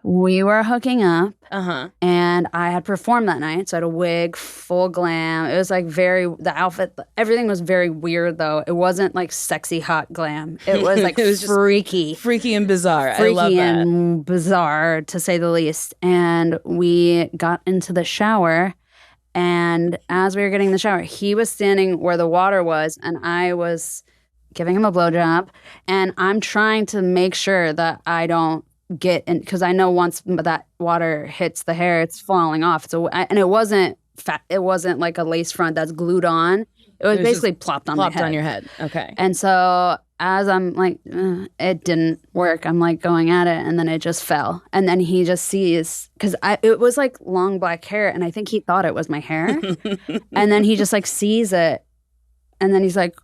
We were hooking up, Uh-huh. and I had performed that night. So I had a wig, full glam. It was like the outfit, everything was very weird though. It wasn't like sexy, hot glam. It was like It was just freaky. Freaky and bizarre. Freaky I love that. and bizarre, to say the least. And we got into the shower, and as we were getting in the shower, he was standing where the water was, and I was giving him a blowjob. And I'm trying to make sure that I don't get in, because I know once that water hits the hair, it's falling off. And it wasn't fat. It wasn't like a lace front that's glued on. It was basically plopped on my head. Plopped on your head. Okay. And so as I'm like, it didn't work. I'm like going at it, and then it just fell. And then he just sees, because it was like long black hair, and I think he thought it was my hair. And then he just like sees it, and then he's like,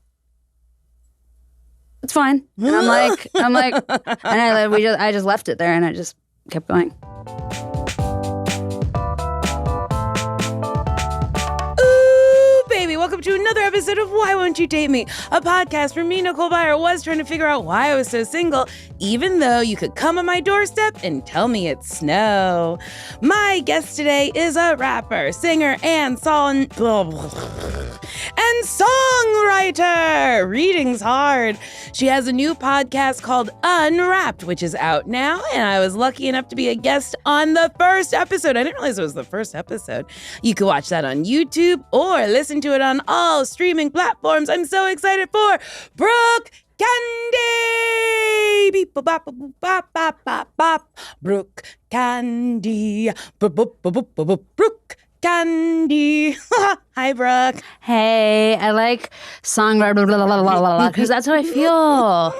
it's fine. And I'm like, and I just left it there, and I just kept going. Ooh, baby, welcome to another episode of Why Won't You Date Me? A podcast where me, Nicole Byer, was trying to figure out why I was so single, even though you could come on my doorstep and tell me it's snow. My guest today is a rapper, singer, and songwriter. Reading's hard. She has a new podcast called Unwrapped, which is out now, and I was lucky enough to be a guest on the first episode. I didn't realize it was the first episode. You can watch that on YouTube or listen to it on all streaming platforms. I'm so excited for Brooke Candy! Beep, bop, bop, bop, bop, bop, bop. Brooke Candy. Brooke Candy. Hi, Brooke. Hey, I like song because that's how I feel.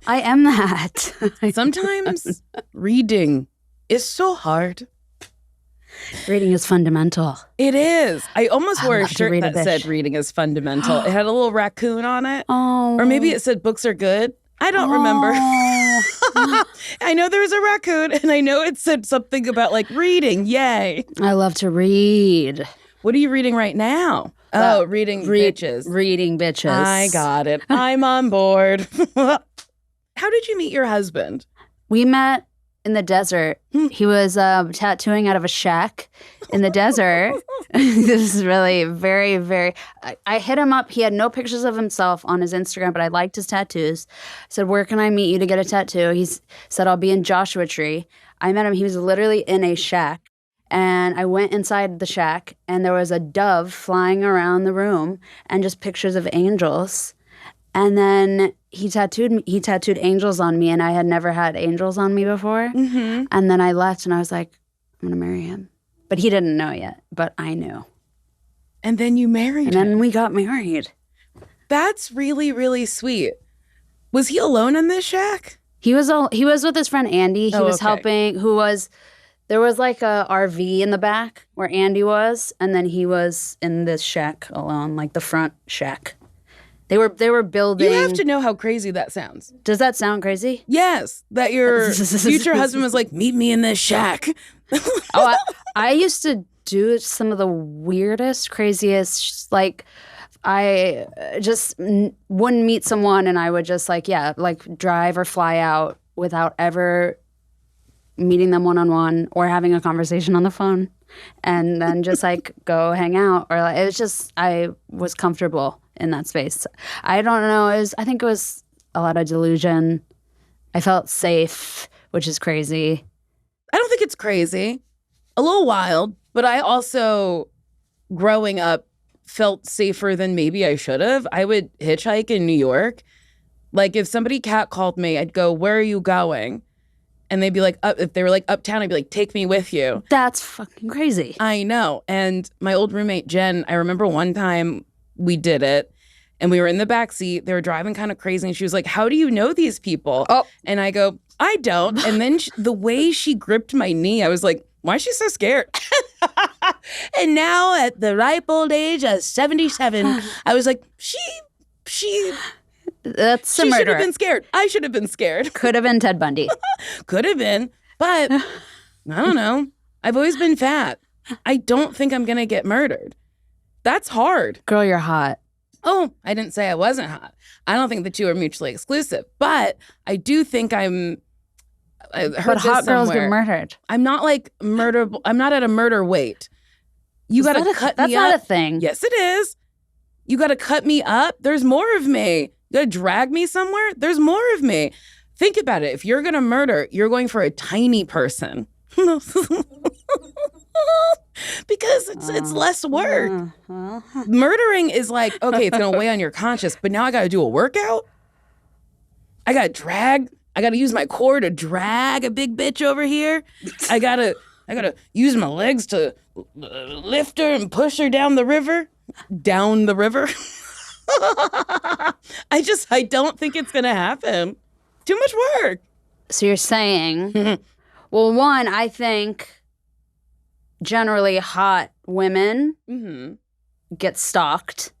I am that. Sometimes reading is so hard. Reading is fundamental. It is. I almost wore a love to shirt read a that said bitch. reading is fundamental. It had a little raccoon on it. Oh. Or maybe it said books are good. I don't remember. I know there was a raccoon, and I know it said something about like reading. Yay. I love to read. What are you reading right now? Reading bitches. Reading bitches. I got it. I'm on board. How did you meet your husband? We met in the desert. He was tattooing out of a shack in the desert. This is really very, very... I hit him up. He had no pictures of himself on his Instagram, but I liked his tattoos. I said, where can I meet you to get a tattoo? He said, I'll be in Joshua Tree. I met him. He was literally in a shack. And I went inside the shack, and there was a dove flying around the room and just pictures of angels. And then he tattooed angels on me, and I had never had angels on me before. Mm-hmm. And then I left, and I was like, I'm going to marry him. But he didn't know yet, but I knew. And then you married him. And then we got married. That's really, really sweet. Was he alone in this shack? He was with his friend Andy. He was helping, there was like a RV in the back where Andy was, and then he was in this shack alone, like the front shack. They were building. You have to know how crazy that sounds. Does that sound crazy? Yes, that your future husband was like, meet me in this shack. I used to do some of the weirdest, craziest, like I just wouldn't meet someone and I would just like drive or fly out without ever meeting them one-on-one or having a conversation on the phone, and then just like go hang out, or like, it was just, I was comfortable in that space. I don't know. I think it was a lot of delusion. I felt safe, which is crazy. I don't think it's crazy. A little wild, but I also, growing up, felt safer than maybe I should have. I would hitchhike in New York. Like if somebody catcalled me, I'd go, where are you going? And they'd be like, if they were like uptown, I'd be like, take me with you. That's fucking crazy. I know. And my old roommate, Jen, I remember one time we did it and we were in the backseat. They were driving kind of crazy. And she was like, how do you know these people? Oh. And I go, I don't. And then the way she gripped my knee, I was like, why is she so scared? And now at the ripe old age of 77, I was like, she That's a should murderer. have been scared. I should have been scared. Could have been Ted Bundy. Could have been. But I don't know. I've always been fat. I don't think I'm going to get murdered. That's hard. Girl, you're hot. Oh, I didn't say I wasn't hot. I don't think the two are mutually exclusive. But I do think I'm I heard But this hot girls get somewhere. murdered. I'm not like murder. I'm not at a murder weight. You got to cut me up. That's not a thing. Yes, it is. You got to cut me up. There's more of me. You got to drag me somewhere. There's more of me. Think about it. If you're going to murder, you're going for a tiny person. Because it's less work. Murdering is like, okay, it's going to weigh on your conscience, but now I got to do a workout. I got to drag. I got to use my core to drag a big bitch over here. I got to use my legs to lift her and push her down the river. Down the river. I don't think it's going to happen. Too much work. So you're saying, well, one, I think generally hot women get stalked.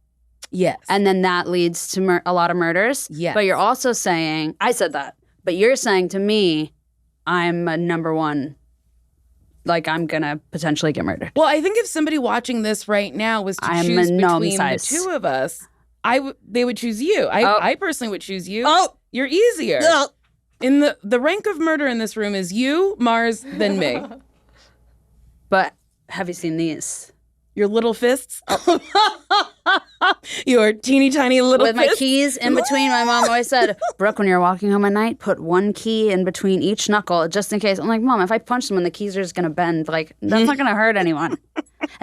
Yes. And then that leads to a lot of murders. Yes. But you're also saying, I said that, but you're saying to me, I'm a number one, like I'm going to potentially get murdered. Well, I think if somebody watching this right now was to I'm choose a gnome between size. the two of us, they would choose you. I personally would choose you. Oh. You're easier. Oh. In the rank of murder in this room is you, Mars, then me. But have you seen these? Your little fists. Your teeny tiny little With fists. my keys in between, my mom always said, Brooke, when you're walking home at night, put one key in between each knuckle just in case. I'm like, Mom, if I punch someone, the keys are just going to bend. Like, that's not going to hurt anyone.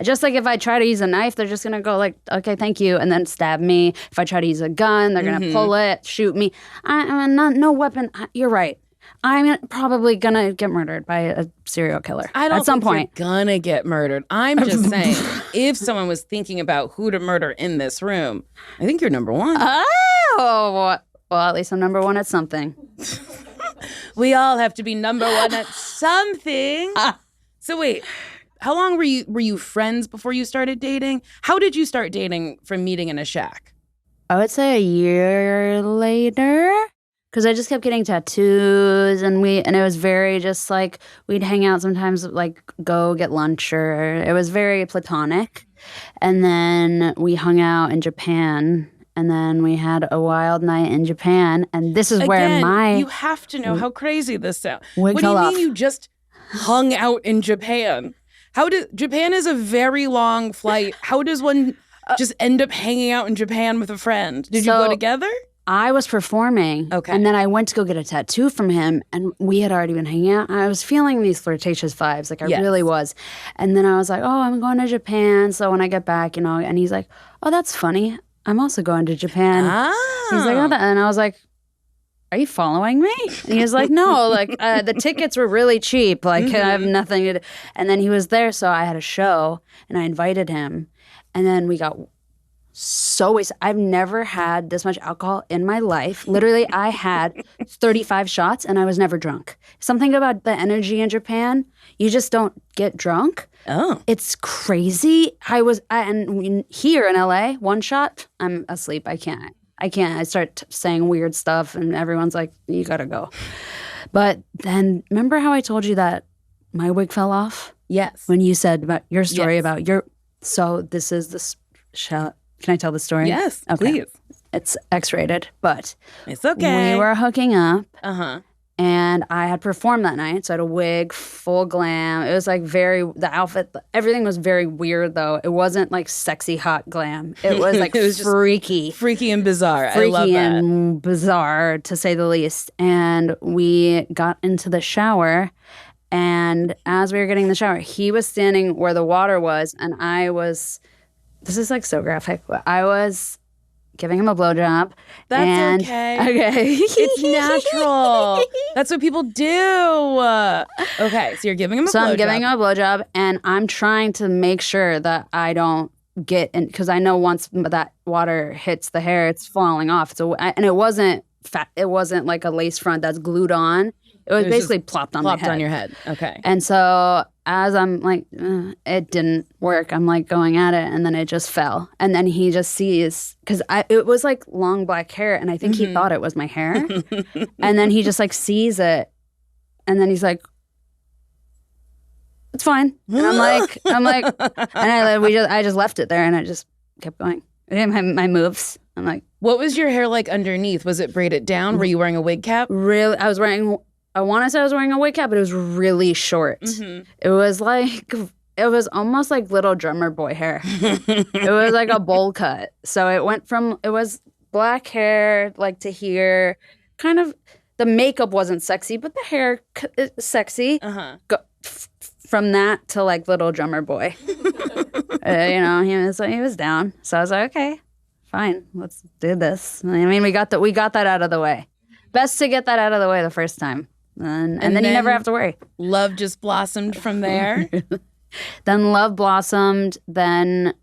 Just like if I try to use a knife, they're just going to go like, okay, thank you, and then stab me. If I try to use a gun, they're going to pull it, shoot me. I'm not, no weapon. You're right. I'm probably going to get murdered by a serial killer I don't at some think point. you're gonna get murdered. I'm just saying, if someone was thinking about who to murder in this room, I think you're number one. Oh, well, at least I'm number one at something. We all have to be number one at something. So wait, how long were you friends before you started dating? How did you start dating from meeting in a shack? I would say a year later. Because I just kept getting tattoos, and it was very just like we'd hang out sometimes, like go get lunch, or it was very platonic. And then we hung out in Japan, and then we had a wild night in Japan, and this is where you have to know how crazy this sounds. wig What do fell you off. mean you just hung out in Japan? Japan is a very long flight. How does one just end up hanging out in Japan with a friend? Did you go together? I was performing, Okay. and then I went to go get a tattoo from him, and we had already been hanging out. And I was feeling these flirtatious vibes, like I really was. And then I was like, oh, I'm going to Japan, so when I get back, and he's like, oh, that's funny. I'm also going to Japan. He's like, oh, and I was like, are you following me? And he was like, no, like the tickets were really cheap. Like I have nothing to do. And then he was there, so I had a show, and I invited him, and then we got so wasted. I've never had this much alcohol in my life. Literally, I had 35 shots and I was never drunk. Something about the energy in Japan, you just don't get drunk. Oh. It's crazy. Here in LA, one shot, I'm asleep. I can't. I start saying weird stuff and everyone's like, you gotta go. But then, remember how I told you that my wig fell off? Yes. When you said about your story Yes. about so this is this shot. Can I tell the story? Yes, Okay. please. It's X-rated, but It's okay. we were hooking up, And I had performed that night. So I had a wig, full glam. It was like the outfit, everything was very weird though. It wasn't like sexy, hot glam. It was like It was just freaky. Freaky and bizarre. Freaky I love that. and bizarre, to say the least. And we got into the shower, and as we were getting in the shower, he was standing where the water was, and I was... This is like so graphic. I was giving him a blowjob. That's okay. Okay. It's natural. That's what people do. Okay, so you're giving him a blowjob. So I'm giving him a blowjob, and I'm trying to make sure that I don't get in, because I know once that water hits the hair, it's falling off. And it wasn't fat. It wasn't like a lace front that's glued on. It was basically plopped on my head. Plopped on your head. Okay. And so as I'm like, it didn't work. I'm like going at it, and then it just fell. And then he just sees, because it was like long black hair, and I think he thought it was my hair. And then he just like sees it, and then he's like, it's fine. And I'm like, and I just left it there, and I just kept going. I did my moves. I'm like, What was your hair like underneath? Was it braided down? Were you wearing a wig cap? really? I was wearing I want to say I was wearing a white cap, but it was really short. Mm-hmm. It was like, it was almost like little drummer boy hair. It was like a bowl cut. So it was black hair, like to here, kind of, the makeup wasn't sexy, but the hair is sexy. From that to like little drummer boy. He was down. So I was like, okay, fine, let's do this. I mean, we got that out of the way. Best to get that out of the way the first time. And then you never have to worry. Love just blossomed from there. Then love blossomed. Then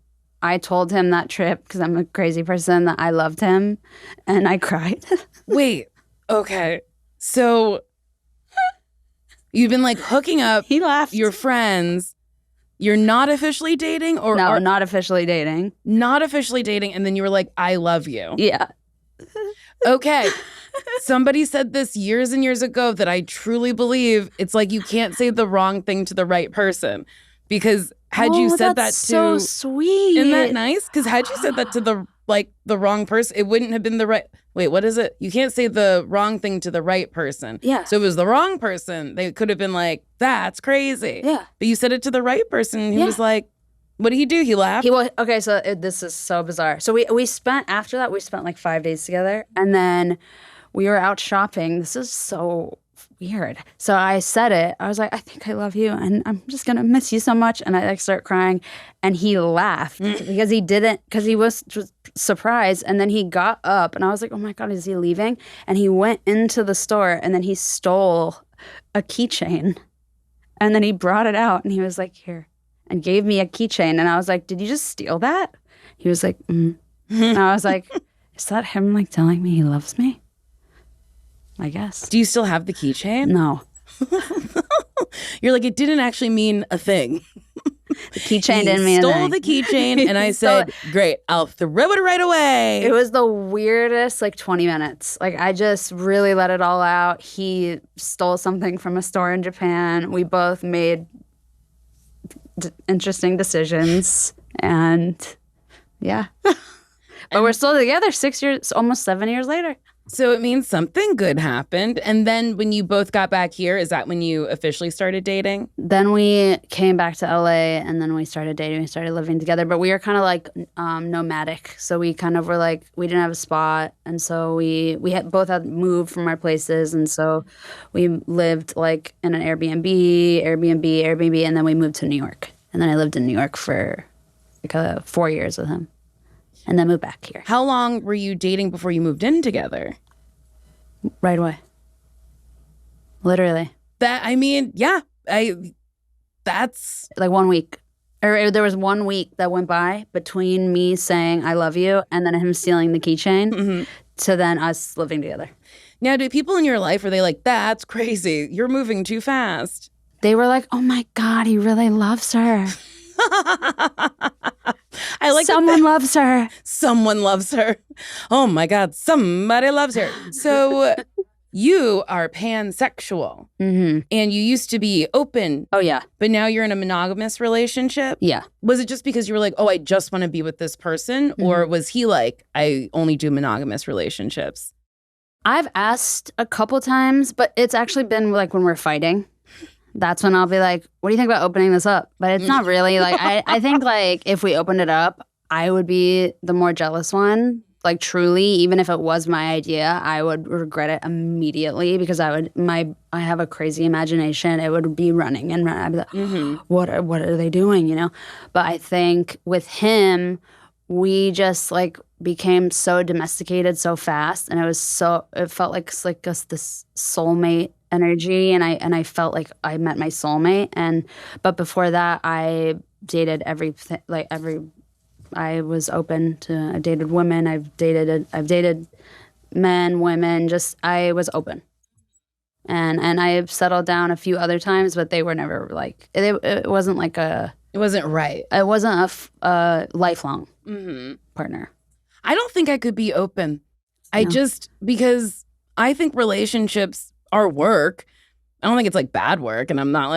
I told him that trip, because I'm a crazy person, that I loved him. And I cried. Wait, okay. So you've been like hooking up He laughed. your friends. You're not officially dating? No, not officially dating. Not officially dating. And then you were like, I love you. Yeah. Okay. Somebody said this years and years ago that I truly believe. It's like you can't say the wrong thing to the right person. Because had you said that to... so sweet. Isn't that nice? Because had you said that to the wrong person, it wouldn't have been the right... Wait, what is it? You can't say the wrong thing to the right person. Yeah. So if it was the wrong person, they could have been like, that's crazy. Yeah. But you said it to the right person. And he was like, what did he do? He laughed? Okay, so this is so bizarre. So we spent like 5 days together. And then we were out shopping. This is so weird. So I said it. I was like, I think I love you, and I'm just gonna miss you so much. And I like start crying, and he laughed because he was surprised. And then he got up, and I was like, oh my God, is he leaving? And he went into the store, and then he stole a keychain, and then he brought it out, and he was like, here, and gave me a keychain. And I was like, did you just steal that? He was like, And I was like, is that him like telling me he loves me? I guess. Do you still have the keychain? No. You're like, it didn't actually mean a thing. The keychain didn't mean stole anything. the keychain, and I said, great, I'll throw it right away. It was the weirdest, 20 minutes. I just really let it all out. He stole something from a store in Japan. We both made interesting decisions, and yeah. But we're still together 6 years, almost 7 years later. So it means something good happened. And then when you both got back here, is that when you officially started dating? Then we came back to LA, and then we started dating. We started living together. But we were kind of nomadic. So we kind of were we didn't have a spot. And so we both had moved from our places. And so we lived in an Airbnb. And then we moved to New York. And then I lived in New York for 4 years with him. And then moved back here. How long were you dating before you moved in together? Right away. Literally. That's 1 week. Or there was 1 week that went by between me saying I love you and then him stealing the keychain to then us living together. Now, do people in your life, are they like, that's crazy, you're moving too fast? They were like, oh my God, he really loves her. I like someone loves her. Someone loves her. Oh my God, somebody loves her. So you are pansexual, and you used to be open. Oh yeah, but now you're in a monogamous relationship. Yeah. Was it just because you were like, oh, I just want to be with this person, or was he like, I only do monogamous relationships? I've asked a couple times, but it's actually been when we're fighting. That's when I'll be like, what do you think about opening this up? But it's not really I think if we opened it up, I would be the more jealous one. Truly, even if it was my idea, I would regret it immediately because I have a crazy imagination. It would be running and running. I'd be like, what are they doing, But I think with him, we just became so domesticated so fast, and it felt like this soulmate energy, and I felt like I met my soulmate. But before that, I dated everything. I was open to. I dated women. I've dated men, women. Just I was open, and I've settled down a few other times, but they were never it wasn't It wasn't right. It wasn't a lifelong partner. I don't think I could be open. Because I think relationships are work. I don't think it's bad work, and I'm not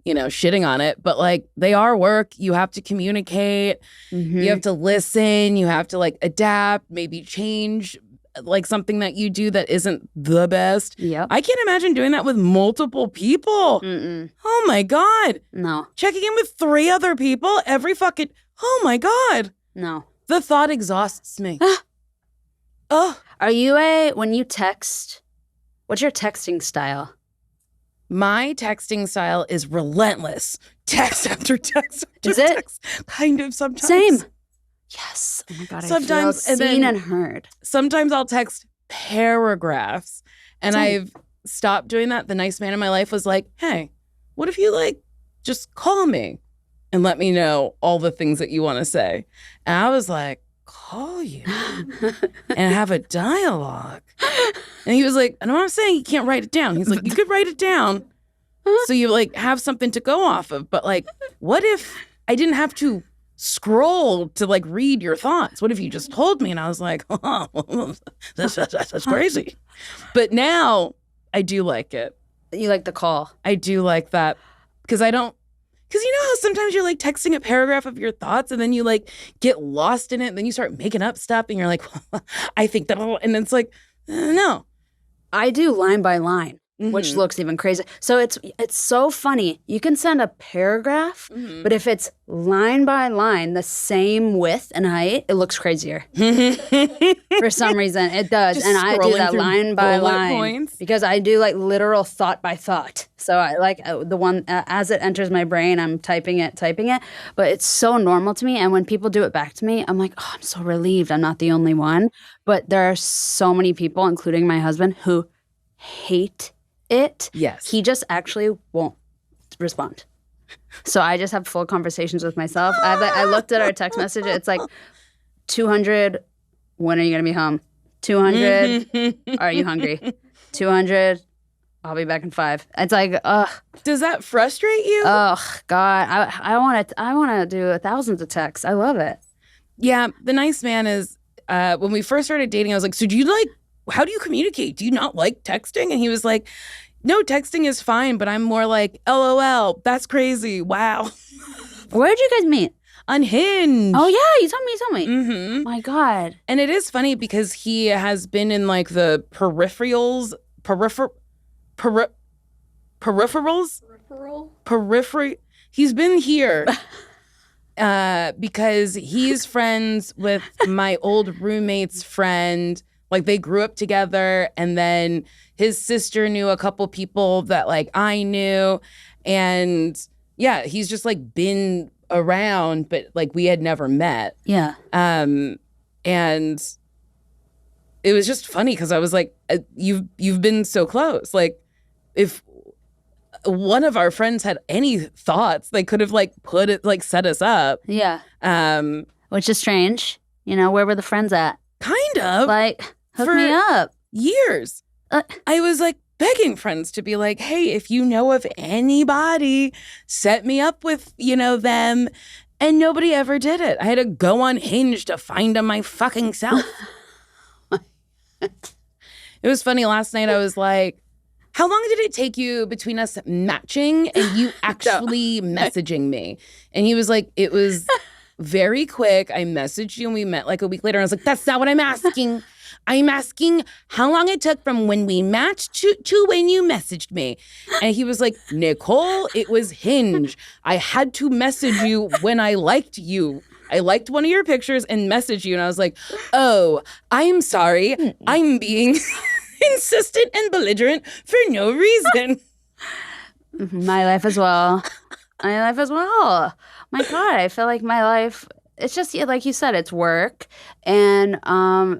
shitting on it, but they are work. You have to communicate. You have to listen. You have to adapt, maybe change like something that you do that isn't the best. Yep. I can't imagine doing that with multiple people. Oh my God. No. Checking in with 3 other people every fucking, oh my God. No. The thought exhausts me. Are you when you text, what's your texting style? My texting style is relentless. Text after text after Is it? text. Kind of sometimes. Same. Yes. Oh my God. Sometimes, I feel seen and heard. Sometimes I'll text paragraphs. And Same. I've stopped doing that. The nice man in my life was like, hey, what if you like just call me and let me know all the things that you want to say? And I was like, call you and have a dialogue. And he was like, I know what I'm saying. You can't write it down. He's like, you could write it down so you like have something to go off of. But like, what if I didn't have to scroll to like read your thoughts? What if you just told me? And I was like, oh, that's crazy. But now I do like it. You like the call. I do like that because you know how sometimes you're like texting a paragraph of your thoughts and then you like get lost in it and then you start making up stuff and you're like, I think that, and it's like, no. I do line by line, which looks even crazy. So it's so funny. You can send a paragraph, but if it's line by line, the same width and height, it looks crazier. For some reason, it does. Just and I do that scrolling line by bullet line points. because I do like literal thought by thought. So I like the one as it enters my brain, I'm typing it. But it's so normal to me. And when people do it back to me, I'm like, oh, I'm so relieved. I'm not the only one. But there are so many people, including my husband, who hate it. Yes. He just actually won't respond. So I just have full conversations with myself. I looked at our text message. It's like 200, when are you going to be home? 200, are you hungry? 200, I'll be back in 5. It's like, ugh. Does that frustrate you? Oh, God. I want to do thousands of texts. I love it. Yeah. The nice man is, when we first started dating, I was like, so do you like, how do you communicate? Do you not like texting? And he was like, no, texting is fine, but I'm more like, LOL, that's crazy. Wow. Where'd you guys meet? Unhinged. Oh, yeah. You told me. Mm-hmm. My God. And it is funny because he has been in like the periphery. He's been here because he's friends with my old roommate's friend. Like they grew up together, and then his sister knew a couple people that like I knew, and yeah, he's just like been around, but like we had never met. Yeah. And it was just funny because I was like, you've been so close. Like if one of our friends had any thoughts, they could have like put it, like set us up. Yeah. Which is strange. You know, where were the friends at? Kind of. Like, hook for me up. Years. I was like begging friends to be like, hey, if you know of anybody, set me up with, you know, them. And nobody ever did it. I had to go on Hinge to find them my fucking self. It was funny. Last night I was like, how long did it take you between us matching and you actually messaging me? And he was like, it was very quick. I messaged you and we met like a week later. And I was like, that's not what I'm asking. I'm asking how long it took from when we matched to when you messaged me. And he was like, Nicole, it was Hinge. I had to message you when I liked you. I liked one of your pictures and messaged you. And I was like, oh, I'm sorry. I'm being insistent and belligerent for no reason. My life as well. My God, I feel like my life, it's just like you said, it's work. And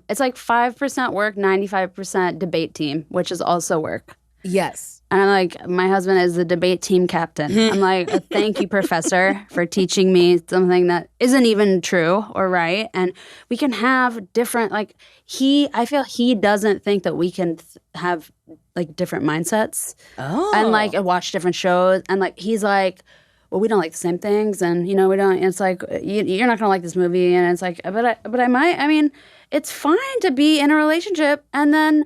it's like 5% work, 95% debate team, which is also work. Yes. And I'm like, my husband is the debate team captain. I'm like, thank you, professor, for teaching me something that isn't even true or right. And we can have different, like, I feel he doesn't think that we can have, like, different mindsets. Oh. And, like, watch different shows. And, like, he's like, well, we don't like the same things. And, you know, we don't, it's like, you're not going to like this movie. And it's like, but I might. I mean, it's fine to be in a relationship and then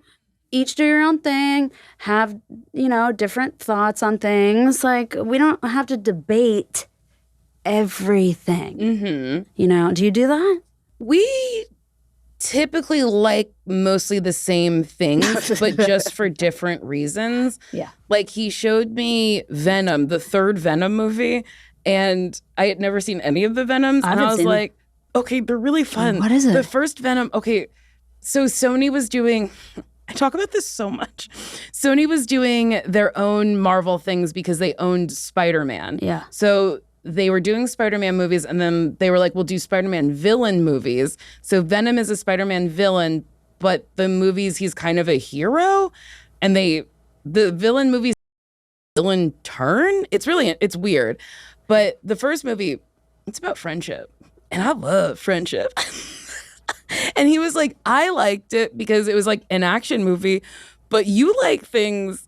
each do your own thing, have, you know, different thoughts on things. Like, we don't have to debate everything. Mm-hmm. You know, do you do that? We typically like mostly the same things, but just for different reasons. Yeah. Like he showed me Venom, the third Venom movie, and I had never seen any of the Venoms. And I was like, okay, they're really fun. What is it? The first Venom, okay, so Sony was doing, I talk about this so much. Sony was doing their own Marvel things because they owned Spider-Man. Yeah. So they were doing Spider-Man movies, and then they were like, we'll do Spider-Man villain movies. So Venom is a Spider-Man villain, but the movies, he's kind of a hero. And the villain movies, villain turn. It's weird. But the first movie, it's about friendship. And I love friendship. And he was like, I liked it because it was like an action movie, but you like things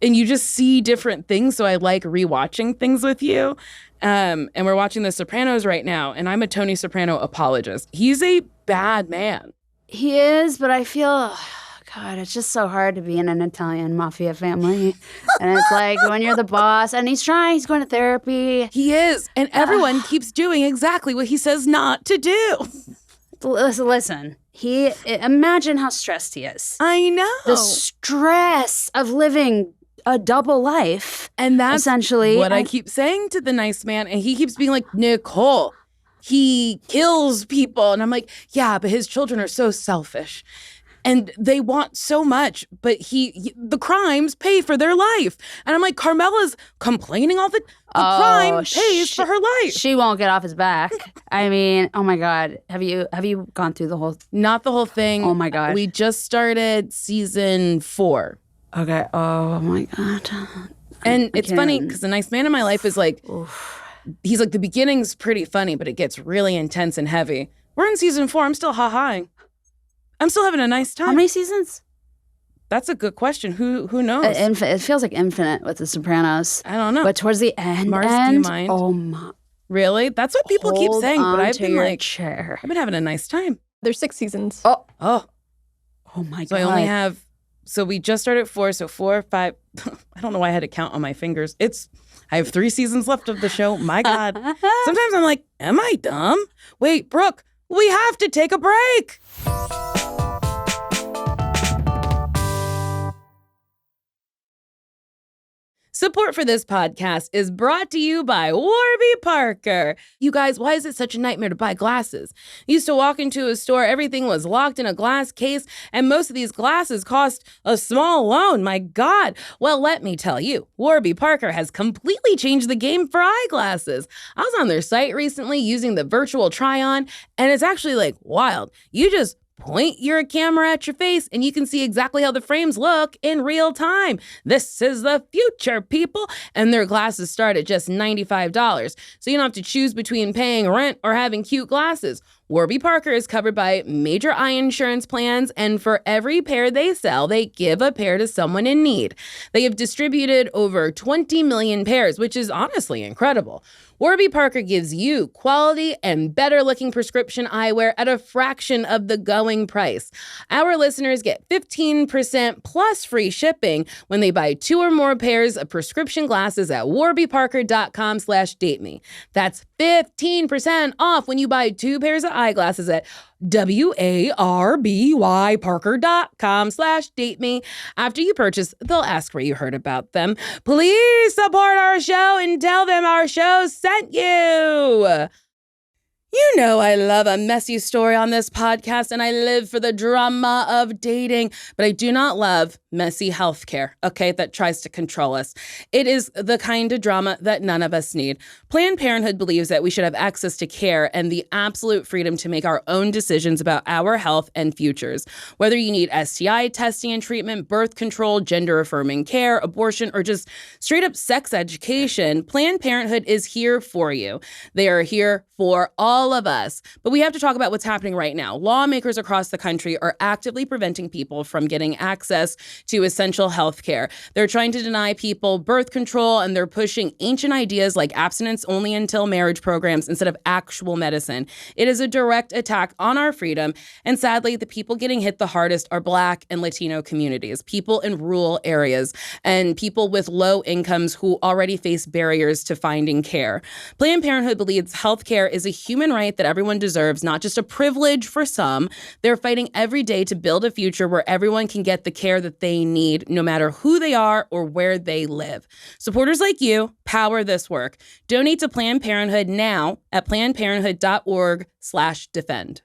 and you just see different things. So I like rewatching things with you. And we're watching The Sopranos right now, and I'm a Tony Soprano apologist. He's a bad man. He is, but I feel, God, it's just so hard to be in an Italian mafia family. And it's like when you're the boss, and he's going to therapy. He is. And everyone keeps doing exactly what he says not to do. Listen, imagine how stressed he is. I know. The stress of living a double life. And that's essentially what I keep saying to the nice man. And he keeps being like, Nicole, he kills people. And I'm like, yeah, but his children are so selfish. And they want so much, but the crimes pay for their life. And I'm like, Carmela's complaining all the crime pays for her life. She won't get off his back. I mean, oh my God. Have you gone through the whole? Not the whole thing. Oh my God. We just started season 4. Okay. Oh my God. And it's funny because the nice man in my life is like, he's like, the beginning's pretty funny, but it gets really intense and heavy. We're in season 4. I'm still ha-haing. I'm still having a nice time. How many seasons? That's a good question. Who knows? It feels like infinite with The Sopranos. I don't know. But towards the end, Mars, do you mind? Oh my. Really? That's what people keep saying. But I've been like, chair. I've been having a nice time. There's 6 seasons. Oh my God. So I only have. So we just started 4. So 4, 5. I don't know why I had to count on my fingers. I have 3 seasons left of the show. My God. Sometimes I'm like, am I dumb? Wait, Brooke, we have to take a break. Support for this podcast is brought to you by Warby Parker. You guys, why is it such a nightmare to buy glasses? You used to walk into a store, everything was locked in a glass case, and most of these glasses cost a small loan. My God. Well, let me tell you, Warby Parker has completely changed the game for eyeglasses. I was on their site recently using the virtual try-on, and it's actually like wild. You just point your camera at your face and you can see exactly how the frames look in real time. This is the future, people. And their glasses start at just $95. So you don't have to choose between paying rent or having cute glasses. Warby Parker is covered by major eye insurance plans, and for every pair they sell, they give a pair to someone in need. They have distributed over 20 million pairs, which is honestly incredible. Warby Parker gives you quality and better-looking prescription eyewear at a fraction of the going price. Our listeners get 15% plus free shipping when they buy 2 or more pairs of prescription glasses at warbyparker.com/dateme. That's 15% off when you buy 2 pairs of eyeglasses at warbyparker.com/dateme. After you purchase, they'll ask where you heard about them. Please support our show and tell them our show sent you. You know I love a messy story on this podcast, and I live for the drama of dating, but I do not love messy healthcare, okay, that tries to control us. It is the kind of drama that none of us need. Planned Parenthood believes that we should have access to care and the absolute freedom to make our own decisions about our health and futures. Whether you need STI testing and treatment, birth control, gender-affirming care, abortion, or just straight-up sex education, Planned Parenthood is here for you. They are here for all of us. But we have to talk about what's happening right now. Lawmakers across the country are actively preventing people from getting access to essential health care. They're trying to deny people birth control, and they're pushing ancient ideas like abstinence only until marriage programs instead of actual medicine. It is a direct attack on our freedom. And sadly, the people getting hit the hardest are Black and Latino communities, people in rural areas, and people with low incomes who already face barriers to finding care. Planned Parenthood believes health care is a human right that everyone deserves, not just a privilege for some. They're fighting every day to build a future where everyone can get the care that they need, no matter who they are or where they live. Supporters like you power this work. Donate to Planned Parenthood now at plannedparenthood.org/defend.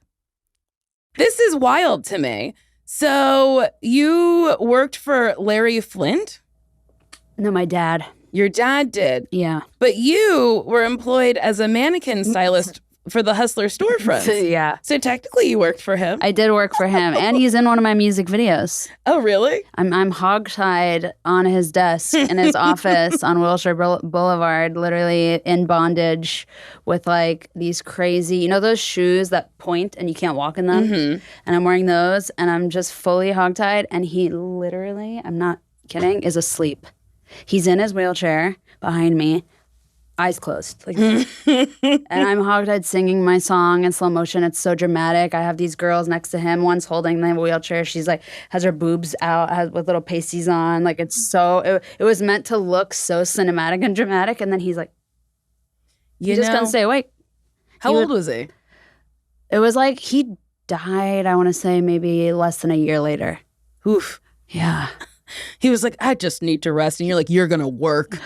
This is wild to me. So you worked for Larry Flynt? No, my dad. Your dad did. Yeah. But you were employed as a mannequin stylist for the Hustler storefront. Yeah. So technically you worked for him. I did work for him, and he's in one of my music videos. Oh, really? I'm hogtied on his desk in his office on Wilshire Boulevard, literally in bondage with like these crazy, you know, those shoes that point and you can't walk in them? Mm-hmm. And I'm wearing those, and I'm just fully hogtied, and he literally, I'm not kidding, is asleep. He's in his wheelchair behind me, eyes closed. Like, and I'm hogtied singing my song in slow motion. It's so dramatic. I have these girls next to him. One's holding the wheelchair. She's like, has her boobs out with little pasties on. Like, it's so, it was meant to look so cinematic and dramatic. And then he's like, you just couldn't stay awake. How old was he? It was like he died, I want to say, maybe less than a year later. Oof. Yeah. He was like, I just need to rest. And you're like, you're going to work.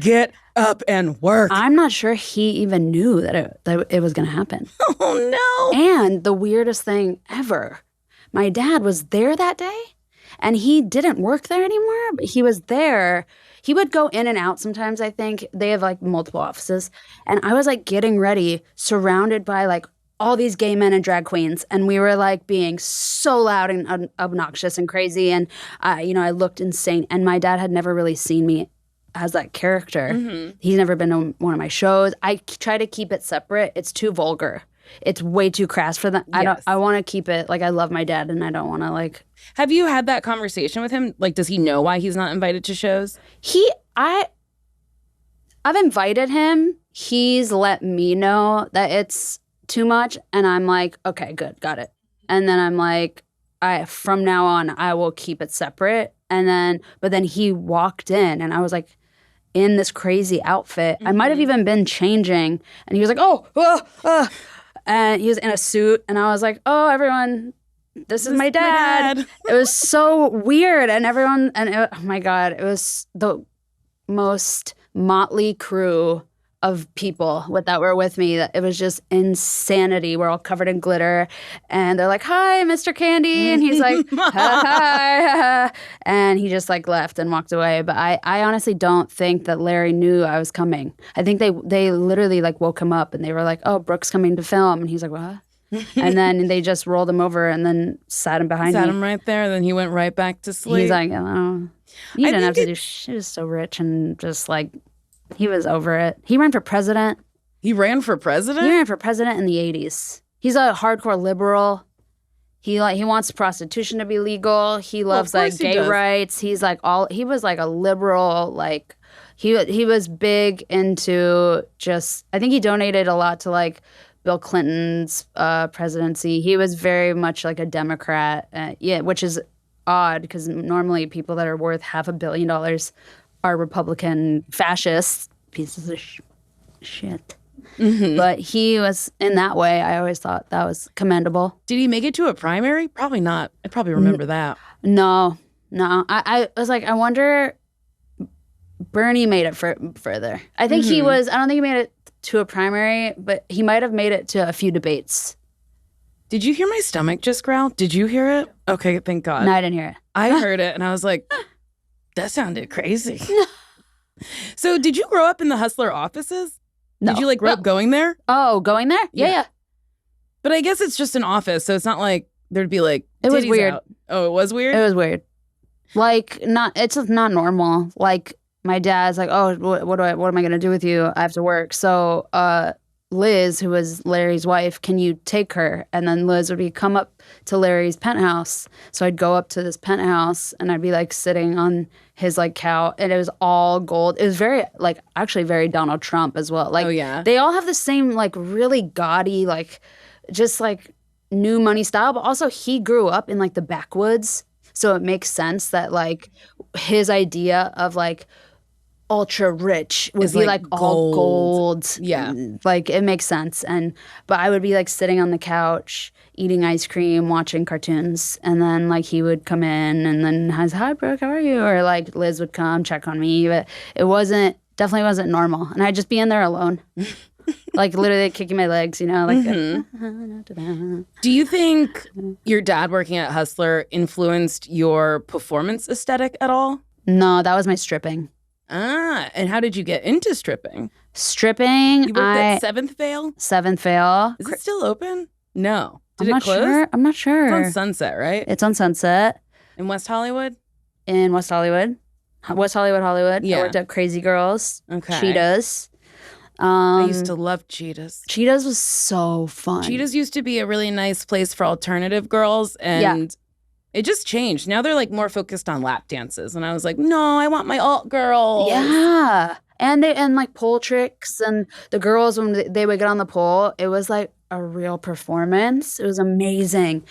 Get up and work. I'm not sure he even knew that it was going to happen. Oh, no. And the weirdest thing ever, my dad was there that day, and he didn't work there anymore, but he was there. He would go in and out sometimes, I think. They have like multiple offices. And I was like getting ready, surrounded by like all these gay men and drag queens, and we were like being so loud and obnoxious and crazy, and I looked insane. And my dad had never really seen me as that character. Mm-hmm. He's never been on one of my shows. I try to keep it separate. It's too vulgar. It's way too crass for them. Yes. I want to keep it like I love my dad, and I don't want to like. Have you had that conversation with him? Like, does he know why he's not invited to shows? I've invited him. He's let me know that it's too much, and I'm like, okay, good, got it. And then I'm like, from now on, I will keep it separate. But then he walked in, and I was like, in this crazy outfit. Mm-hmm. I might have even been changing, and he was like, and he was in a suit, and I was like, oh, everyone, this is my dad. It was so weird, and everyone, oh my God, it was the most motley crew of people that were with me. It was just insanity. We're all covered in glitter, and they're like, "Hi, Mr. Candy," and he's like, "Hi," and he just like left and walked away. But I honestly don't think that Larry knew I was coming. I think they literally like woke him up, and they were like, "Oh, Brooke's coming to film," and he's like, "What?" And then they just rolled him over and then sat him behind me. Sat him right there, and then he went right back to sleep. He's like, "Oh, you didn't have to do." She was so rich and just like. He was over it. He ran for president. He ran for president? He ran for president in the 80s. He's a hardcore liberal. He wants prostitution to be legal. He loves like gay rights. He was like a liberal, like he was big into just, I think he donated a lot to like Bill Clinton's presidency. He was very much like a Democrat, which is odd because normally people that are worth $500 million are Republican fascists, pieces of shit. Mm-hmm. But he was, in that way, I always thought that was commendable. Did he make it to a primary? Probably not. I probably remember that. No. I was like, I wonder, Bernie made it further. I think he was, I don't think he made it to a primary, but he might have made it to a few debates. Did you hear my stomach just growl? Did you hear it? Okay, thank God. No, I didn't hear it. I heard it, and I was like, that sounded crazy. So did you grow up in the Hustler offices? No. Did you like grow up going there? Oh, going there? Yeah. But I guess it's just an office, so it's not like there'd be like it was weird. Out. Oh, it was weird? It was weird. Like it's just not normal. Like my dad's like, oh, what am I gonna do with you? I have to work. So Liz, who was Larry's wife, can you take her? And then Liz would come up to Larry's penthouse. So I'd go up to this penthouse and I'd be like sitting on his like couch, and it was all gold. It was very like actually very Donald Trump as well. Like, oh yeah, they all have the same like really gaudy like just like new money style, but also he grew up in like the backwoods, so it makes sense that like his idea of like ultra rich would It's be like like all gold. Yeah. Like it makes sense. But I would be like sitting on the couch eating ice cream, watching cartoons, and then like he would come in and then hi Brooke, how are you? Or like Liz would come check on me, but it definitely wasn't normal. And I'd just be in there alone. Like literally kicking my legs, like Do you think your dad working at Hustler influenced your performance aesthetic at all? No, that was my stripping. And how did you get into stripping? Stripping, You worked at Seventh Veil? Seventh Veil. Is it still open? No. Did I'm it not close? sure. I'm not sure. It's on Sunset, right? It's on Sunset. In West Hollywood? In West Hollywood. West Hollywood, Hollywood. Yeah. I worked at Crazy Girls. Okay. Cheetahs. I used to love Cheetahs. Cheetahs was so fun. Cheetahs used to be a really nice place for alternative girls, and it just changed. Now they're like more focused on lap dances, and I was like, no, I want my alt girls. Yeah. And like pole tricks, and the girls, when they would get on the pole, it was like a real performance. It was amazing.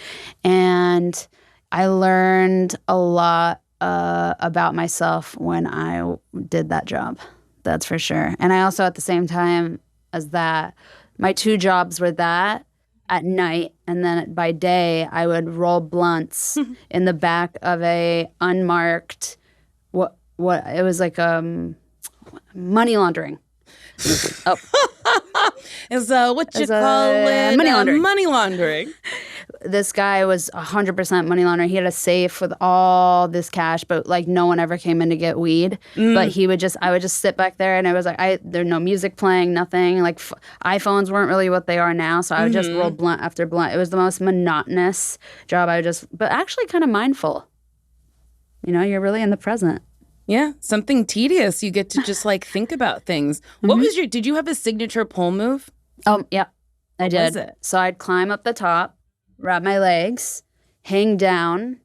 And I learned a lot about myself when I did that job. That's for sure. And I also, at the same time as that, my 2 jobs were that at night, and then by day, I would roll blunts in the back of a unmarked, what it was like money laundering. Oh. Is what you call it? Money laundering. Money laundering. This guy was 100% money laundering. He had a safe with all this cash, but like no one ever came in to get weed. But I would just sit back there, and it was like there's no music playing, nothing. Like iPhones weren't really what they are now, so I would just roll blunt after blunt. It was the most monotonous job. But actually kind of mindful. You're really in the present. Yeah, something tedious. You get to just like think about things. What was did you have a signature pole move? Oh, yeah, I did. What was it? So I'd climb up the top, wrap my legs, hang down,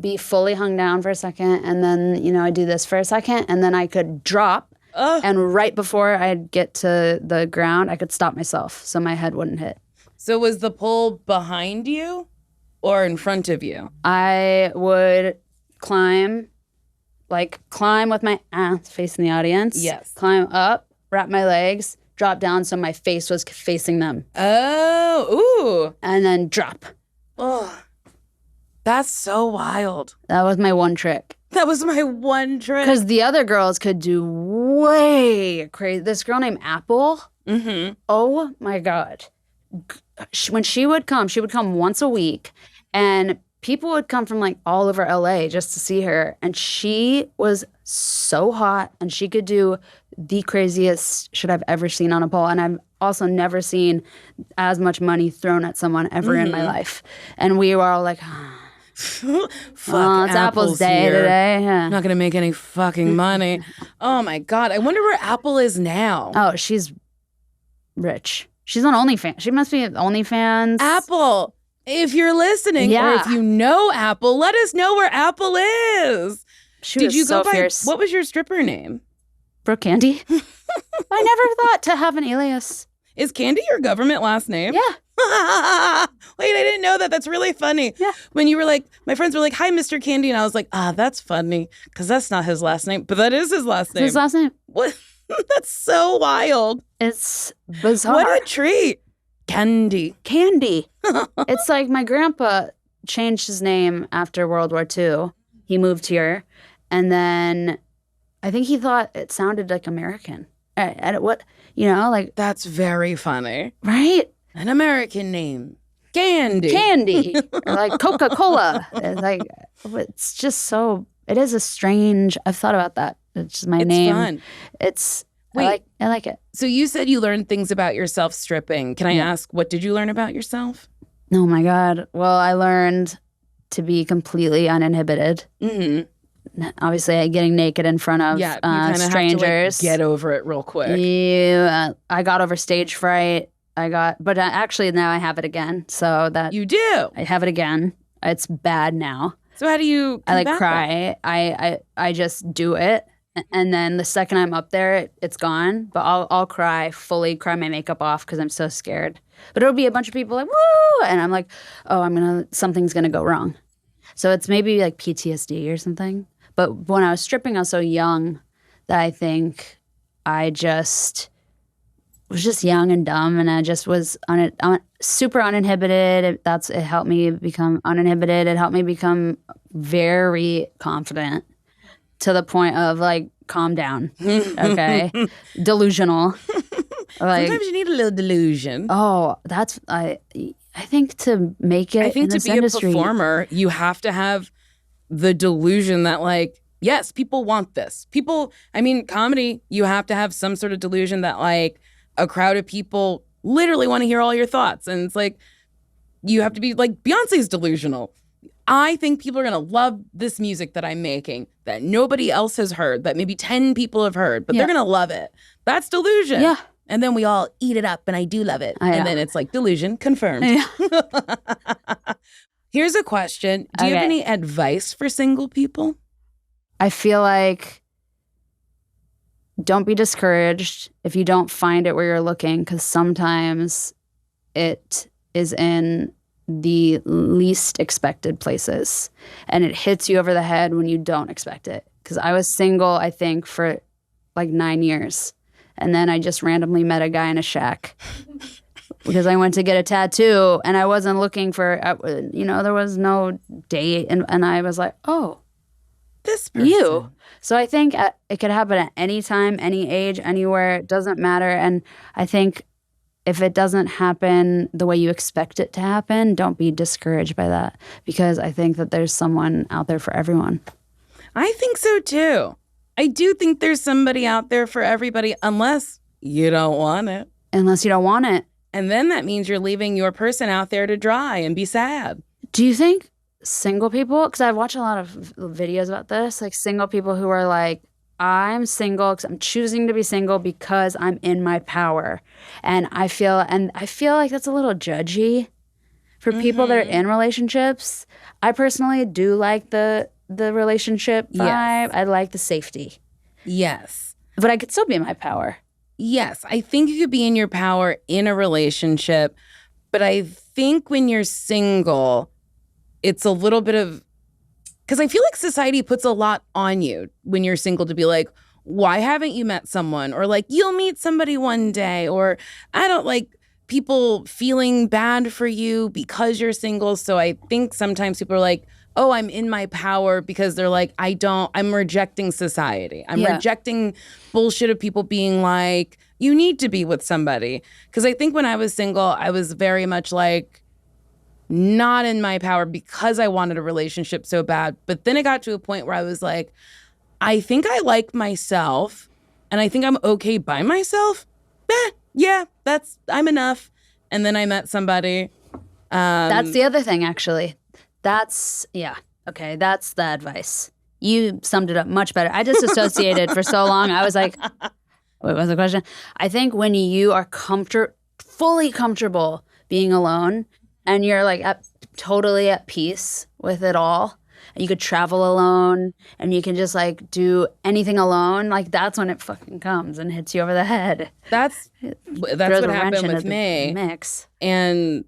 be fully hung down for a second, and then, I'd do this for a second, and then I could drop, and right before I'd get to the ground, I could stop myself so my head wouldn't hit. So was the pole behind you or in front of you? I would climb with my ass facing the audience. Yes. Climb up, wrap my legs, drop down so my face was facing them. Oh, ooh. And then drop. Oh, that's so wild. That was my one trick. That was my one trick. Because the other girls could do way crazy. This girl named Apple. Mm-hmm. Oh my God. When she would come once a week, and people would come from like all over LA just to see her. And she was so hot, and she could do the craziest shit I've ever seen on a pole. And I've also never seen as much money thrown at someone ever in my life. And we were all like, fuck, it's Apple's day here. today. Yeah. I'm not going to make any fucking money. Oh my God. I wonder where Apple is now. Oh, she's rich. She's on OnlyFans. She must be at OnlyFans. Apple, if you're listening, or if you know Apple, let us know where Apple is. She was so fierce. What was your stripper name? Brooke Candy. I never thought to have an alias. Is Candy your government last name? Yeah. Wait, I didn't know that. That's really funny. Yeah. When you were like, my friends were like, hi, Mr. Candy. And I was like, that's funny, because that's not his last name. But that is his last name. His last name. What? That's so wild. It's bizarre. What a treat. Candy. It's like my grandpa changed his name after World War II. He moved here. And then I think he thought it sounded like American. That's very funny. Right? An American name. Candy. Or like Coca-Cola. It's just so, it is a strange, I've thought about that. It's just my name. It's fun. I like it. So you said you learned things about yourself stripping. Can I ask, what did you learn about yourself? Oh my God. Well, I learned to be completely uninhibited. Mm-hmm. Obviously, getting naked in front of strangers. Have to, get over it real quick. Yeah, I got over stage fright. But actually now I have it again. So that you do. I have it again. It's bad now. So how do you? I cry. I just do it, and then the second I'm up there, it's gone. But I'll cry my makeup off because I'm so scared. But it'll be a bunch of people like woo, and I'm like, oh, something's gonna go wrong. So it's maybe like PTSD or something. But when I was stripping, I was so young that I think I just was just young and dumb, and I just was super uninhibited. It helped me become uninhibited. It helped me become very confident to the point of like, calm down, okay? Delusional. Like, sometimes you need a little delusion. Oh, that's I think to make it. I think in to be industry, a performer, you have to have the delusion that like, yes, people want this. Comedy, you have to have some sort of delusion that like a crowd of people literally want to hear all your thoughts. And it's like, you have to be like, Beyonce's delusional. I think people are going to love this music that I'm making that nobody else has heard, that maybe 10 people have heard, but they're going to love it. That's delusion. Yeah. And then we all eat it up, and I do love it. And then it's like, delusion confirmed. Yeah. Here's a question. Do you have any advice for single people? I feel like don't be discouraged if you don't find it where you're looking, because sometimes it is in the least expected places, and it hits you over the head when you don't expect it. Because I was single, I think, for like 9 years. And then I just randomly met a guy in a shack because I went to get a tattoo, and I wasn't looking for, there was no date. And I was like, oh, this person. You. So I think it could happen at any time, any age, anywhere. It doesn't matter. And I think if it doesn't happen the way you expect it to happen, don't be discouraged by that, because I think that there's someone out there for everyone. I think so too. I do think there's somebody out there for everybody, unless you don't want it. Unless you don't want it. And then that means you're leaving your person out there to dry and be sad. Do you think single people, because I've watched a lot of videos about this, like single people who are like, I'm single because I'm choosing to be single because I'm in my power. And I feel like that's a little judgy for people that are in relationships. I personally do like the relationship vibe. Yes. I like the safety. Yes. But I could still be in my power. Yes. I think you could be in your power in a relationship. But I think when you're single, it's a little bit of, because I feel like society puts a lot on you when you're single to be like, why haven't you met someone? Or like, you'll meet somebody one day. Or I don't like people feeling bad for you because you're single. So I think sometimes people are like, oh, I'm in my power, because they're like, I'm rejecting society. I'm rejecting bullshit of people being like, you need to be with somebody. Because I think when I was single, I was very much like, not in my power because I wanted a relationship so bad. But then it got to a point where I was like, I think I like myself, and I think I'm okay by myself. Yeah, I'm enough. And then I met somebody. That's the other thing, actually. That's the advice. You summed it up much better. I disassociated for so long. I was like, what was the question? I think when you are fully comfortable being alone, and you're like totally at peace with it all, and you could travel alone, and you can just like do anything alone, like that's when it fucking comes and hits you over the head. That's what happened with me. Mix. And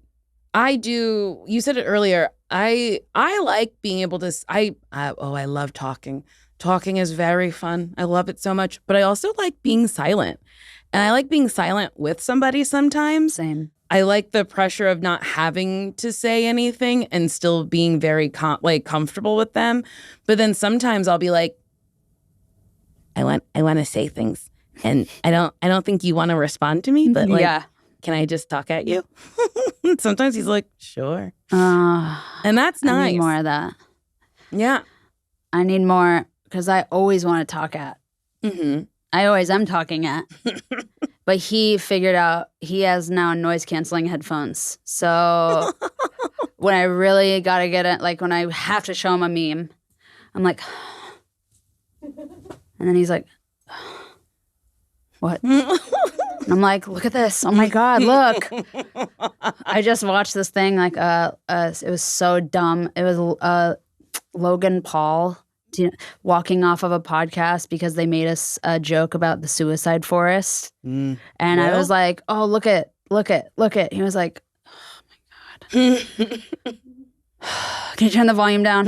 you said it earlier, I like being able to, I love talking. Talking is very fun. I love it so much. But I also like being silent. And I like being silent with somebody sometimes. Same. I like the pressure of not having to say anything and still being very comfortable with them. But then sometimes I'll be like, I want to say things, and I don't think you want to respond to me, but like, can I just talk at you? Sometimes he's like, sure. And that's nice. I need more of that. Yeah. I need more, because I always want to talk at. Mm-hmm. I always am talking at. But he figured out he has now noise-canceling headphones. So when I really got to get it, like when I have to show him a meme, I'm like, and then he's like, what? And I'm like, look at this. Oh my God, look. I just watched this thing, like, it was so dumb. It was Logan Paul walking off of a podcast because they made us a joke about the suicide forest. And I was like, oh, look it. He was like, oh my God. Can you turn the volume down?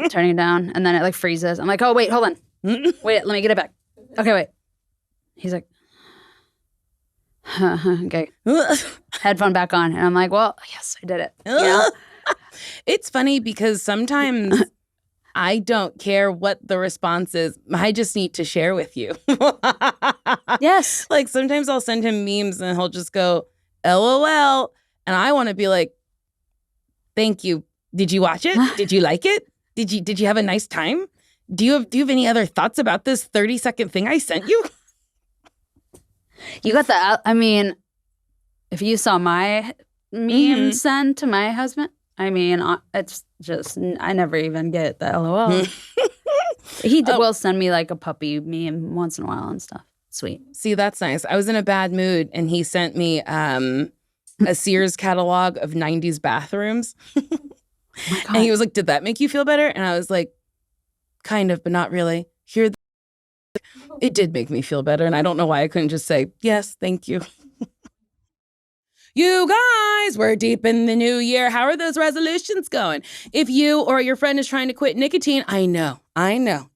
Turning it down. And then it like freezes. I'm like, oh, wait, hold on. Wait, let me get it back. Okay, wait. He's like, okay. Headphone back on. And I'm like, well, yes, I did it. You know? It's funny because sometimes I don't care what the response is. I just need to share with you. Yes. Like sometimes I'll send him memes and he'll just go, LOL. And I want to be like, thank you. Did you watch it? Did you like it? Did you have a nice time? Do you have any other thoughts about this 30-second thing I sent you? You got the, I mean, if you saw my meme send to my husband, I mean, it's just, I never even get the LOL. He will send me like a puppy meme once in a while and stuff. Sweet. See, that's nice. I was in a bad mood and he sent me a Sears catalog of 90s bathrooms. Oh my God. And he was like, did that make you feel better? And I was like, kind of, but not really. It did make me feel better. And I don't know why I couldn't just say, yes, thank you. You guys, we're deep in the new year. How are those resolutions going? If you or your friend is trying to quit nicotine, I know.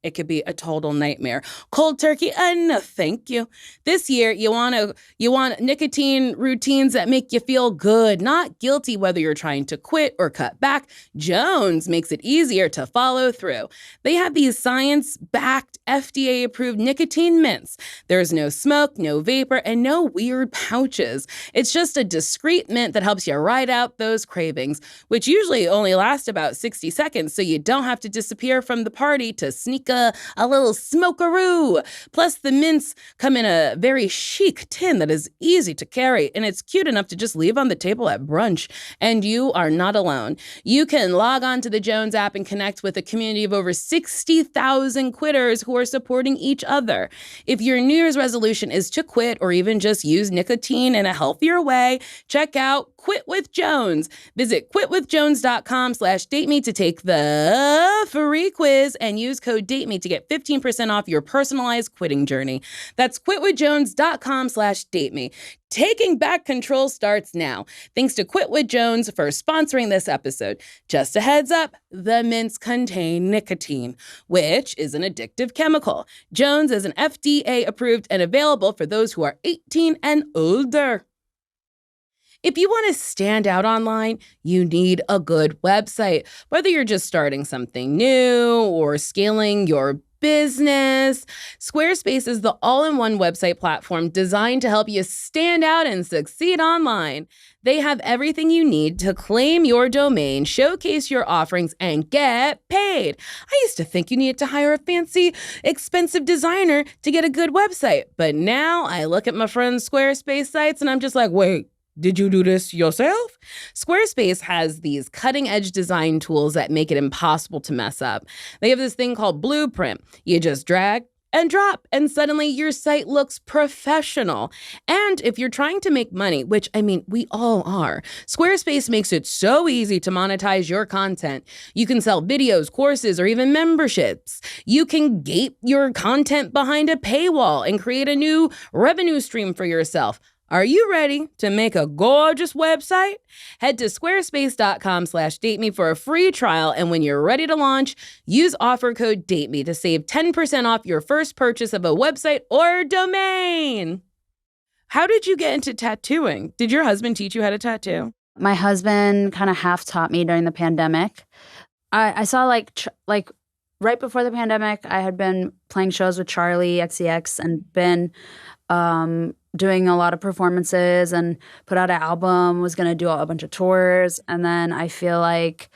It could be a total nightmare. Cold turkey, no thank you. This year, you want nicotine routines that make you feel good, not guilty whether you're trying to quit or cut back. Jones makes it easier to follow through. They have these science-backed, FDA-approved nicotine mints. There's no smoke, no vapor, and no weird pouches. It's just a discreet mint that helps you ride out those cravings, which usually only last about 60 seconds, so you don't have to disappear from the party to sneak a little smokeroo. Plus, the mints come in a very chic tin that is easy to carry, and it's cute enough to just leave on the table at brunch. And you are not alone. You can log on to the Jones app and connect with a community of over 60,000 quitters who are supporting each other. If your New Year's resolution is to quit or even just use nicotine in a healthier way, check out Quit with Jones. Visit quitwithjones.com/dateme to take the free quiz and use code DATEME to get 15% off your personalized quitting journey. That's quitwithjones.com/dateme. Taking back control starts now. Thanks to Quit with Jones for sponsoring this episode. Just a heads up, the mints contain nicotine, which is an addictive chemical. Jones is an FDA approved and available for those who are 18 and older. If you want to stand out online, you need a good website. Whether you're just starting something new or scaling your business, SquareSpace is the all-in-one website platform designed to help you stand out and succeed online. They have everything you need to claim your domain, showcase your offerings, and get paid. I used to think you needed to hire a fancy, expensive designer to get a good website, but now I look at my friends' Squarespace sites and I'm just like, wait, did you do this yourself? Squarespace has these cutting-edge design tools that make it impossible to mess up. They have this thing called Blueprint. You just drag and drop, and suddenly your site looks professional. And if you're trying to make money, which, I mean, we all are, Squarespace makes it so easy to monetize your content. You can sell videos, courses, or even memberships. You can gate your content behind a paywall and create a new revenue stream for yourself. Are you ready to make a gorgeous website? Head to squarespace.com/dateme for a free trial. And when you're ready to launch, use offer code DATEME to save 10% off your first purchase of a website or domain. How did you get into tattooing? Did your husband teach you how to tattoo? My husband kind of half taught me during the pandemic. I saw like right before the pandemic, I had been playing shows with Charlie XCX and been doing a lot of performances and put out an album, was going to do a bunch of tours. And then I feel like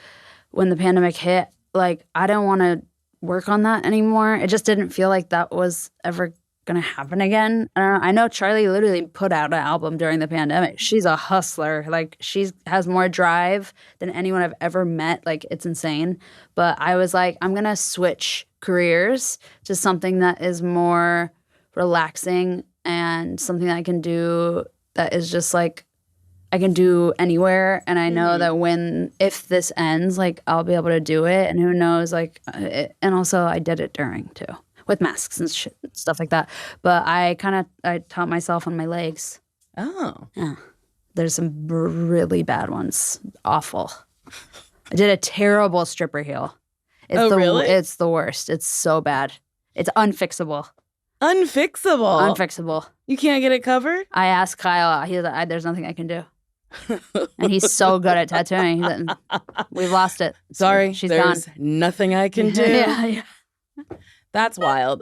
when the pandemic hit, like I didn't want to work on that anymore. It just didn't feel like that was ever going to happen again. I know Charlie literally put out an album during the pandemic. She's a hustler. Like she has more drive than anyone I've ever met. Like it's insane. But I was like, I'm going to switch careers to something that is more relaxing and something that I can do that is just like I can do anywhere. And I know that if this ends, like I'll be able to do it. And who knows, like, and also I did it during too with masks and shit, stuff like that. But I taught myself on my legs. Oh. Yeah. There's some really bad ones. Awful. I did a terrible stripper heel. Really? It's the worst. It's so bad. It's unfixable. Unfixable. Unfixable. You can't get it covered? I asked Kyle. He's like, there's nothing I can do. And he's so good at tattooing. He's like, we've lost it. Sorry, she's there's gone. nothing I can do. Yeah. That's wild.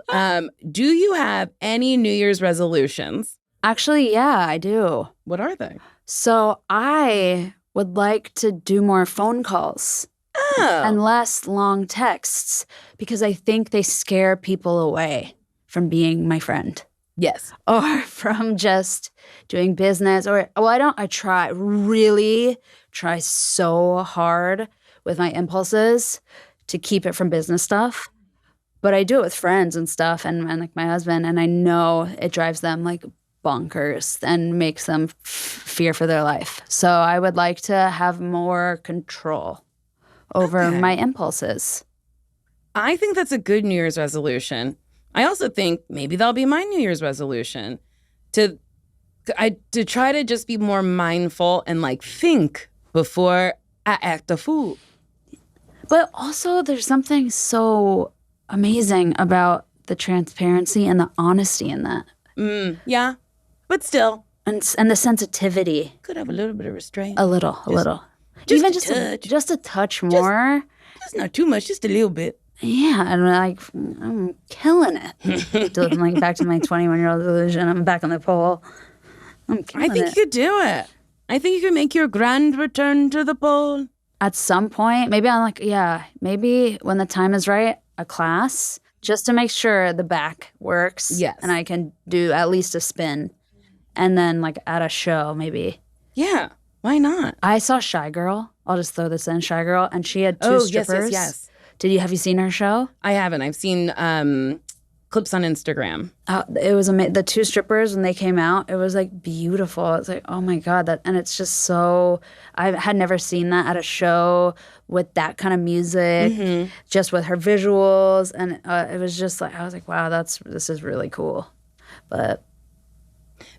Do you have any New Year's resolutions? Actually, yeah, I do. What are they? So I would like to do more phone calls Oh. and less long texts because I think they scare people away from being my friend. Yes. Or from just doing business I really try so hard with my impulses to keep it from business stuff. But I do it with friends and stuff and like my husband, and I know it drives them like bonkers and makes them fear for their life. So I would like to have more control over my impulses. I think that's a good New Year's resolution. I also think maybe that'll be my New Year's resolution to try to just be more mindful and like think before I act a fool. But also there's something so amazing about the transparency and the honesty in that. Yeah, but still. And the sensitivity. Could have a little bit of restraint. A little. Just Even a touch. just a touch more. Just not too much, just a little bit. Yeah, and like I'm killing it. Like back to my 21-year-old delusion. I'm back on the pole. I'm killing I think it. you could do it. I think you could make your grand return to the pole. At some point, maybe maybe when the time is right, a class just to make sure the back works. Yes. And I can do at least a spin. And then like at a show, maybe. Yeah, why not? I saw Shy Girl. I'll just throw this in, Shy Girl. And she had two strippers. Yes. Have you seen her show? I haven't. I've seen clips on Instagram. It was the two strippers when they came out. It was like beautiful. It's like, oh my God, and it's just so. I had never seen that at a show with that kind of music, just with her visuals, and it was just like I was like, wow, this is really cool. But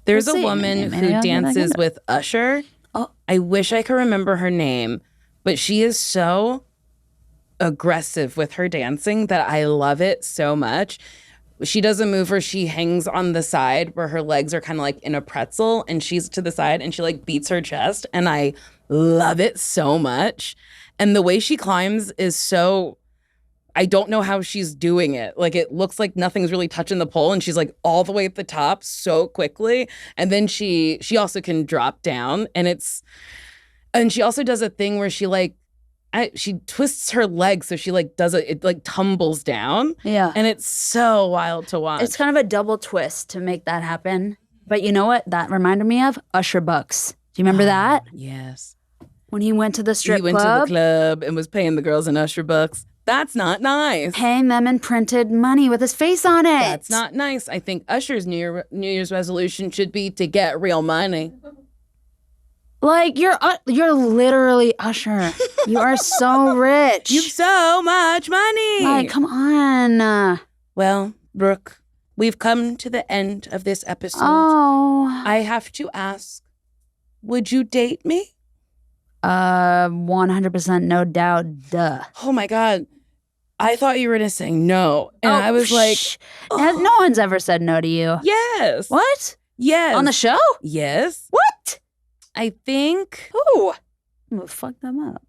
there's a woman who dances with Usher. Oh, I wish I could remember her name, but she is so aggressive with her dancing that I love it so much. She does a move where she hangs on the side where her legs are kind of like in a pretzel and she's to the side and she like beats her chest, and I love it so much. And the way she climbs is so, I don't know how she's doing it. Like it looks like nothing's really touching the pole and she's like all the way at the top so quickly. And then she also can drop down, and she also does a thing where she like, she twists her leg so she like it like tumbles down. Yeah. And it's so wild to watch. It's kind of a double twist to make that happen. But you know what that reminded me of? Usher Bucks. Do you remember that? Yes. When he went to the strip club? He went to the club and was paying the girls in Usher Bucks. That's not nice. Paying them in printed money with his face on it. That's not nice. I think Usher's New Year's resolution should be to get real money. Like you're literally Usher. You are so rich. You've so much money. Like, come on. Well, Brooke, we've come to the end of this episode. Oh. I have to ask, would you date me? 100% no doubt. Duh. Oh my God. I thought you were going to say no. And I was like, oh. No one's ever said no to you. Yes. What? Yes. On the show? Yes. What? I think. Who? I'm gonna fuck them up.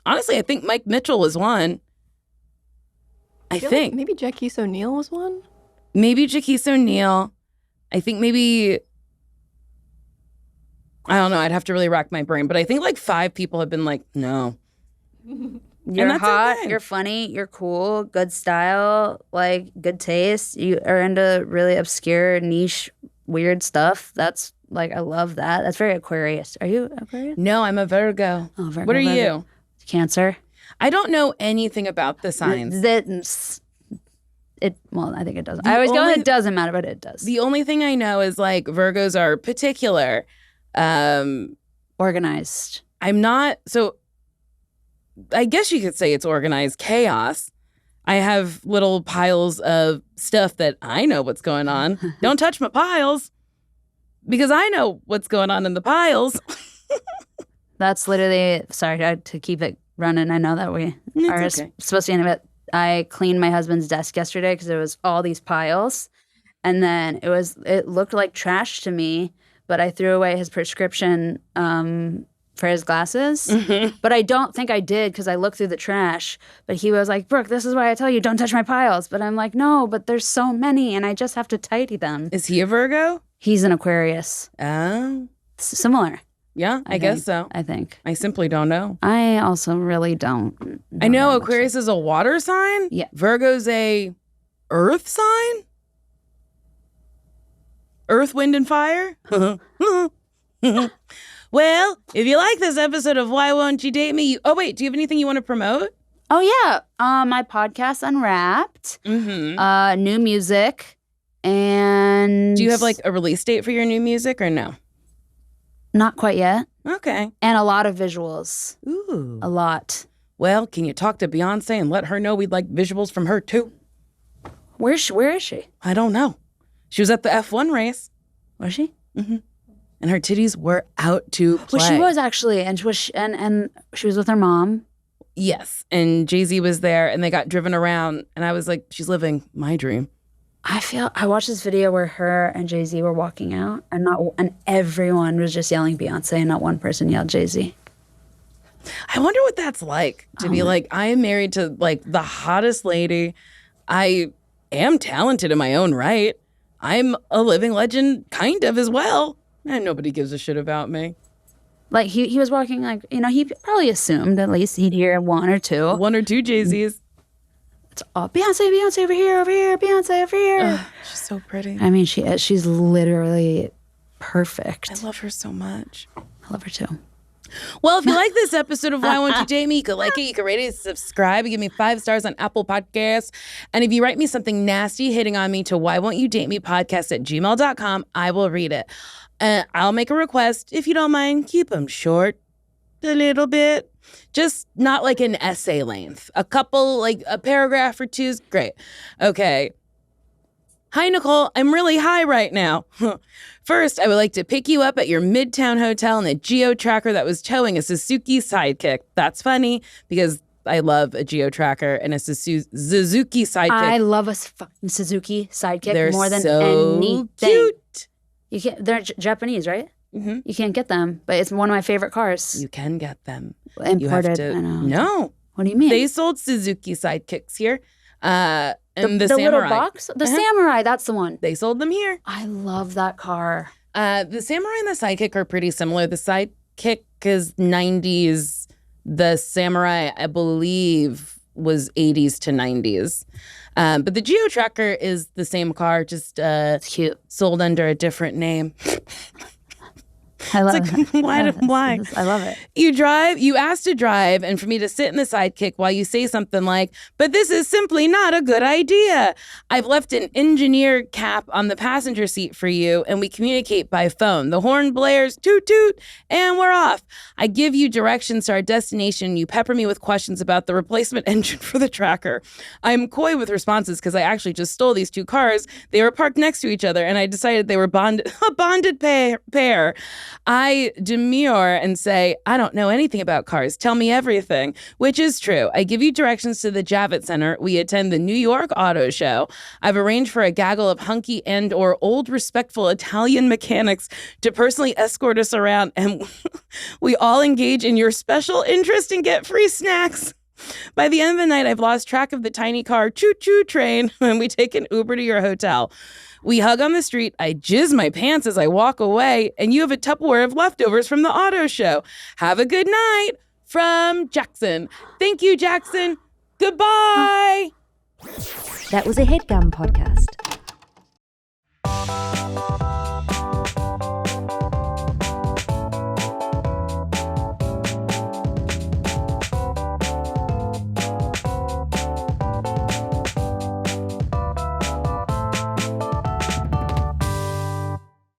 Honestly, I think Mike Mitchell was one. I think. Like maybe Jackie's O'Neal was one? Maybe Jackie's O'Neal. I think maybe. I don't know. I'd have to really rack my brain. But I think like 5 people have been like, no. You're hot, okay. You're funny, you're cool, good style, like good taste. You are into really obscure, niche, weird stuff. That's like, I love that. That's very Aquarius. Are you Aquarius? No, I'm a Virgo. Oh, Virgo. What are you? Cancer. I don't know anything about the signs. Well, I think it doesn't. I always go, it doesn't matter, but it does. The only thing I know is like Virgos are particular. Organized. I'm not, so I guess you could say it's organized chaos. I have little piles of stuff that I know what's going on. Don't touch my piles because I know what's going on in the piles. That's literally, sorry to keep it running. I know that we are supposed to end it I cleaned my husband's desk yesterday because there was all these piles. And then it looked like trash to me, but I threw away his prescription for his glasses. Mm-hmm. But I don't think I did because I looked through the trash. But he was like, Brooke, this is why I tell you, don't touch my piles. But I'm like, no, but there's so many and I just have to tidy them. Is he a Virgo? He's an Aquarius. Oh. Similar. Yeah, I guess so. I think. I simply don't know. I also really don't. I know Aquarius is a water sign. Yeah. Virgo's a earth sign. Earth, wind, and fire. Well, if you like this episode of Why Won't You Date Me? Oh, wait, do you have anything you want to promote? Oh, yeah. My podcast, Unwrapped. Mm-hmm. New music. And... Do you have like a release date for your new music or no? Not quite yet. Okay. And a lot of visuals. Ooh. A lot. Well, can you talk to Beyonce and let her know we'd like visuals from her too? Where is she? I don't know. She was at the F1 race. Was she? Mm-hmm. And her titties were out to play. Well, she was actually, and she was with her mom. Yes, and Jay-Z was there, and they got driven around, and I was like, she's living my dream. I watched this video where her and Jay-Z were walking out, and everyone was just yelling Beyonce, and not one person yelled Jay-Z. I wonder what that's like to be like, I am married to like the hottest lady. I am talented in my own right. I'm a living legend, kind of as well. And nobody gives a shit about me. Like he was walking like, he probably assumed at least he'd hear one or two. One or two Jay-Z's. It's all Beyonce over here, Beyonce over here. Ugh, she's so pretty. I mean, she is. She's literally perfect. I love her so much. I love her too. Well, if you like this episode of Why Won't You Date Me, you could like it, you could rate it, subscribe, and give me 5 stars on Apple Podcasts. And if you write me something nasty hitting on me to whywontyoudatemepodcast@gmail.com, I will read it. I'll make a request. If you don't mind, keep them short a little bit. Just not like an essay length. A couple, like a paragraph or two is great. Okay. Hi, Nicole. I'm really high right now. First, I would like to pick you up at your Midtown hotel in a geo-tracker that was towing a Suzuki Sidekick. That's funny because I love a geo-tracker and a Suzuki Sidekick. I love a fucking Suzuki Sidekick They're more than so anything. cute. You can't. They're Japanese, right? Mm-hmm. You can't get them, but it's one of my favorite cars. You can get them. Imported. You have to, I know. No. What do you mean? They sold Suzuki Sidekicks here. And the little Samurai. box? The Samurai, that's the one. They sold them here. I love that car. The Samurai and the Sidekick are pretty similar. The Sidekick is 90s. The Samurai, I believe, was 80s to 90s. But the Geo Tracker is the same car, just It's cute. sold under a different name. I love It's it. like, why? I love it. You asked to drive and for me to sit in the Sidekick while you say something like, but this is simply not a good idea. I've left an engineer cap on the passenger seat for you and we communicate by phone. The horn blares, toot toot, and we're off. I give you directions to our destination. You pepper me with questions about the replacement engine for the tracker. I'm coy with responses because I actually just stole these 2 cars. They were parked next to each other and I decided they were a bonded pair. I demur and say, I don't know anything about cars. Tell me everything, which is true. I give you directions to the Javits Center. We attend the New York Auto Show. I've arranged for a gaggle of hunky and or old respectful Italian mechanics to personally escort us around and we all engage in your special interest and get free snacks. By the end of the night, I've lost track of the tiny car choo-choo train and we take an Uber to your hotel. We hug on the street. I jizz my pants as I walk away, and you have a Tupperware of leftovers from the auto show. Have a good night from Jackson. Thank you, Jackson. Goodbye. That was a HeadGum podcast.